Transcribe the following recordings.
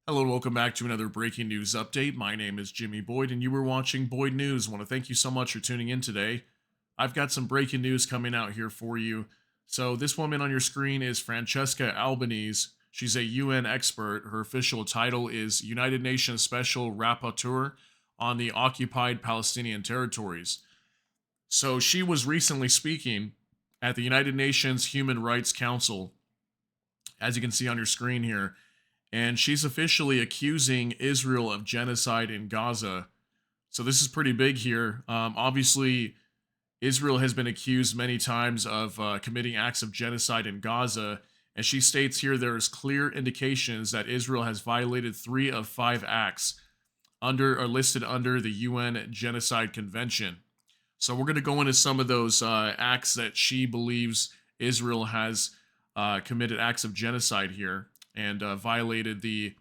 Hello and welcome back to another breaking news update. My name is Jimmy Boyd and you were watching Boyd News. I want to thank you so much for tuning in today. I've got some breaking news coming out here for you. So this woman on your screen is Francesca Albanese. She's a UN expert. Her official title is United Nations Special Rapporteur on the Occupied Palestinian Territories. So she was recently speaking at the United Nations Human Rights Council, as you can see on your screen here, and she's officially accusing Israel of genocide in Gaza. So this is pretty big here. Obviously, Israel has been accused many times of committing acts of genocide in Gaza, and she states here there is clear indications that Israel has violated 3 of 5 acts listed under the UN Genocide Convention. So we're going to go into some of those acts that she believes Israel has committed acts of genocide here and violated the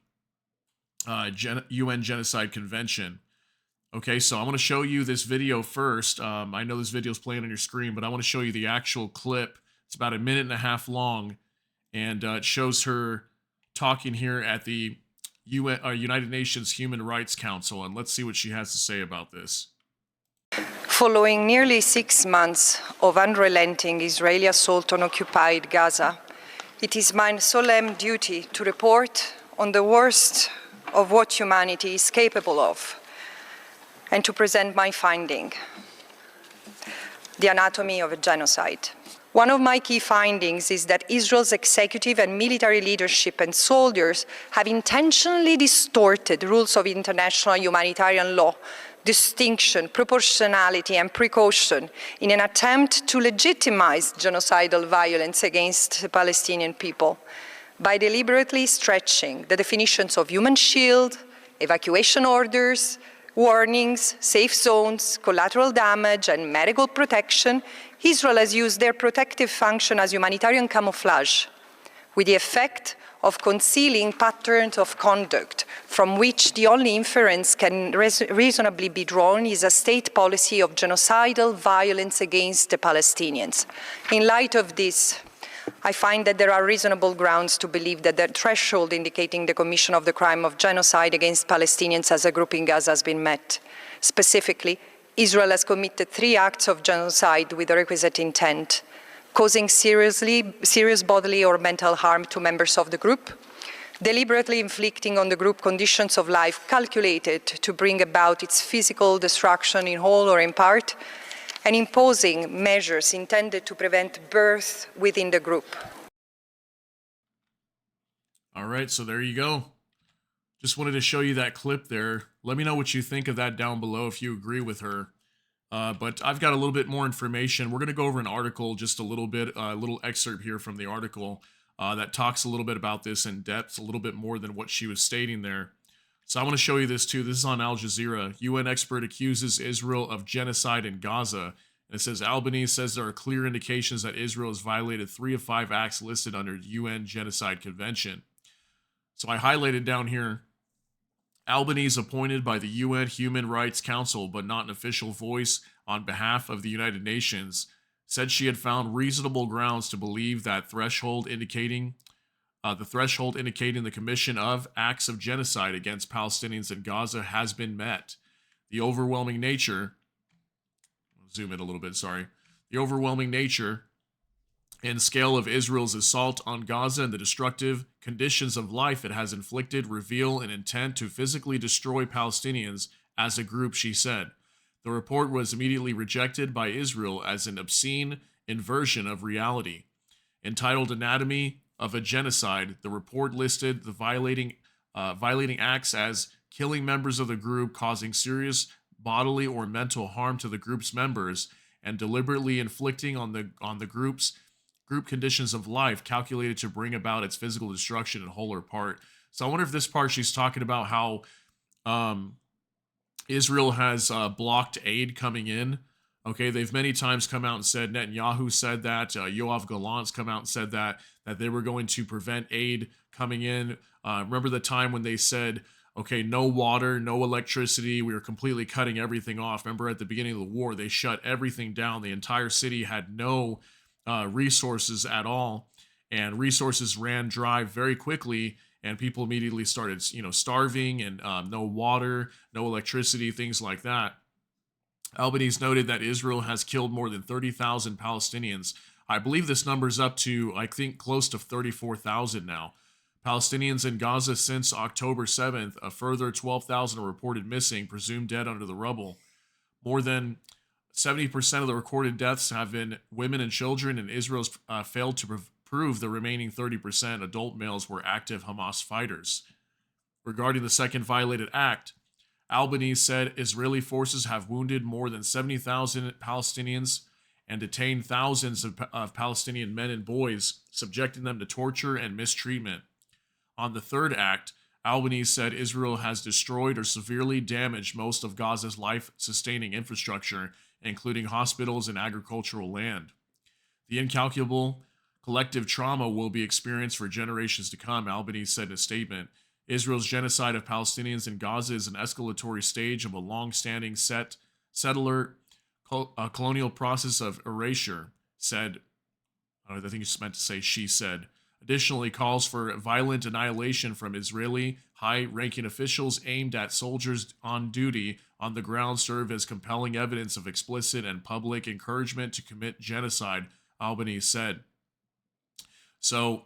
UN Genocide Convention. Okay, so I'm going to show you this video first. I know this video is playing on your screen, but I want to show you the actual clip. It's about a minute and a half long, and it shows her talking here at the United Nations Human Rights Council, and let's see what she has to say about this. Following nearly 6 months of unrelenting Israeli assault on occupied Gaza, it is my solemn duty to report on the worst of what humanity is capable of and to present my finding: the anatomy of a genocide. One of my key findings is that Israel's executive and military leadership and soldiers have intentionally distorted rules of international humanitarian law, distinction, proportionality, and precaution in an attempt to legitimize genocidal violence against the Palestinian people by deliberately stretching the definitions of human shield, evacuation orders, warnings, safe zones, collateral damage, and medical protection. Israel has used their protective function as humanitarian camouflage, with the effect of concealing patterns of conduct from which the only inference can reasonably be drawn is a state policy of genocidal violence against the Palestinians. In light of this, I find that there are reasonable grounds to believe that the threshold indicating the commission of the crime of genocide against Palestinians as a group in Gaza has been met. Specifically, Israel has committed 3 acts of genocide with the requisite intent: causing serious bodily or mental harm to members of the group, deliberately inflicting on the group conditions of life calculated to bring about its physical destruction in whole or in part, and imposing measures intended to prevent birth within the group. All right, so there you go. Just wanted to show you that clip there. Let me know what you think of that down below if you agree with her. But I've got a little bit more information. We're going to go over an article, just a little excerpt here from the article that talks a little bit about this in depth, a little bit more than what she was stating there. So I want to show you this too. This is on Al Jazeera. UN expert accuses Israel of genocide in Gaza. And it says Albanese says there are clear indications that Israel has violated 3 of 5 acts listed under UN Genocide Convention. So I highlighted down here, Albanese appointed by the UN Human Rights Council, but not an official voice on behalf of the United Nations, said she had found reasonable grounds to believe that the threshold indicating the commission of acts of genocide against Palestinians in Gaza has been met. The overwhelming nature and scale of Israel's assault on Gaza and the destructive conditions of life it has inflicted reveal an intent to physically destroy Palestinians as a group, she said. The report was immediately rejected by Israel as an obscene inversion of reality. Entitled Anatomy of a Genocide, the report listed the violating acts as killing members of the group, causing serious bodily or mental harm to the group's members, and deliberately inflicting on the group conditions of life calculated to bring about its physical destruction in whole or part. So I wonder if this part she's talking about how Israel has blocked aid coming in. Okay, they've many times come out and said, Netanyahu said that, Yoav Gallant's come out and said that they were going to prevent aid coming in. Remember the time when they said, okay, no water, no electricity, we were completely cutting everything off. Remember at the beginning of the war, they shut everything down. The entire city had no resources at all, and resources ran dry very quickly, and people immediately started, starving and no water, no electricity, things like that. Albanese noted that Israel has killed more than 30,000 Palestinians. I believe this number's up to, I think, close to 34,000 now. Palestinians in Gaza since October 7th, a further 12,000 are reported missing, presumed dead under the rubble. More than 70% of the recorded deaths have been women and children, and Israel's failed to prove the remaining 30% adult males were active Hamas fighters. Regarding the second violated act, Albanese said Israeli forces have wounded more than 70,000 Palestinians and detained thousands of Palestinian men and boys, subjecting them to torture and mistreatment. On the third act, Albanese said Israel has destroyed or severely damaged most of Gaza's life-sustaining infrastructure, including hospitals and agricultural land. The incalculable collective trauma will be experienced for generations to come, Albanese said in a statement. Israel's genocide of Palestinians in Gaza is an escalatory stage of a long-standing settler colonial process of erasure, said. I think it's meant to say she said. Additionally, calls for violent annihilation from Israeli high-ranking officials aimed at soldiers on duty on the ground serve as compelling evidence of explicit and public encouragement to commit genocide, Albanese said. So,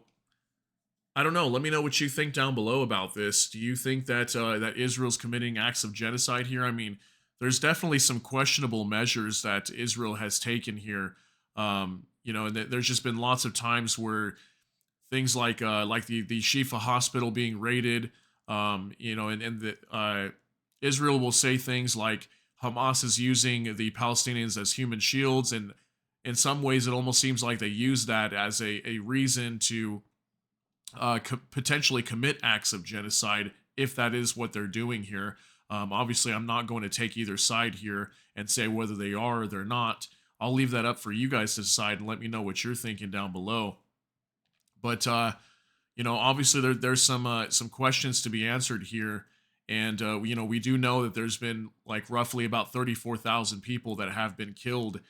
I don't know. Let me know what you think down below about this. Do you think that that Israel's committing acts of genocide here? I mean, there's definitely some questionable measures that Israel has taken here. And there's just been lots of times where things like the Shifa hospital being raided, and Israel will say things like Hamas is using the Palestinians as human shields, and in some ways it almost seems like they use that as a reason to potentially commit acts of genocide if that is what they're doing here. Obviously, I'm not going to take either side here and say whether they are or they're not. I'll leave that up for you guys to decide and let me know what you're thinking down below. But obviously there's some questions to be answered here, and we do know that there's been like roughly about 34,000 people that have been killed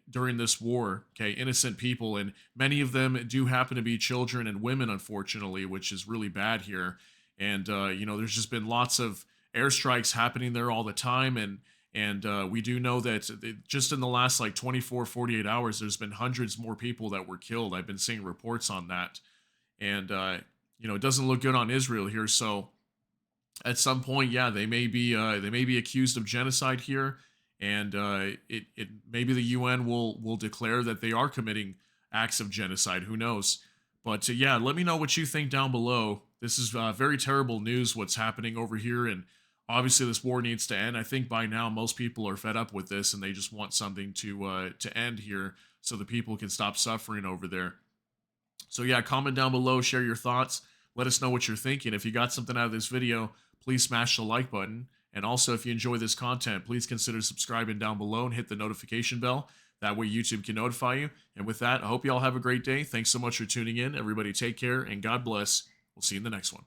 during this war. Okay, innocent people, and many of them do happen to be children and women, unfortunately, which is really bad here. And there's just been lots of airstrikes happening there all the time, and we do know that just in the last like 24, 48 hours, there's been hundreds more people that were killed. I've been seeing reports on that. And, it doesn't look good on Israel here. So at some point, yeah, they may be accused of genocide here. And maybe the UN will declare that they are committing acts of genocide. Who knows? But yeah, let me know what you think down below. This is very terrible news, what's happening over here. And obviously, this war needs to end. I think by now most people are fed up with this, and they just want something to end here so the people can stop suffering over there. So yeah, comment down below, share your thoughts. Let us know what you're thinking. If you got something out of this video, please smash the like button. And also, if you enjoy this content, please consider subscribing down below and hit the notification bell. That way YouTube can notify you. And with that, I hope you all have a great day. Thanks so much for tuning in. Everybody take care and God bless. We'll see you in the next one.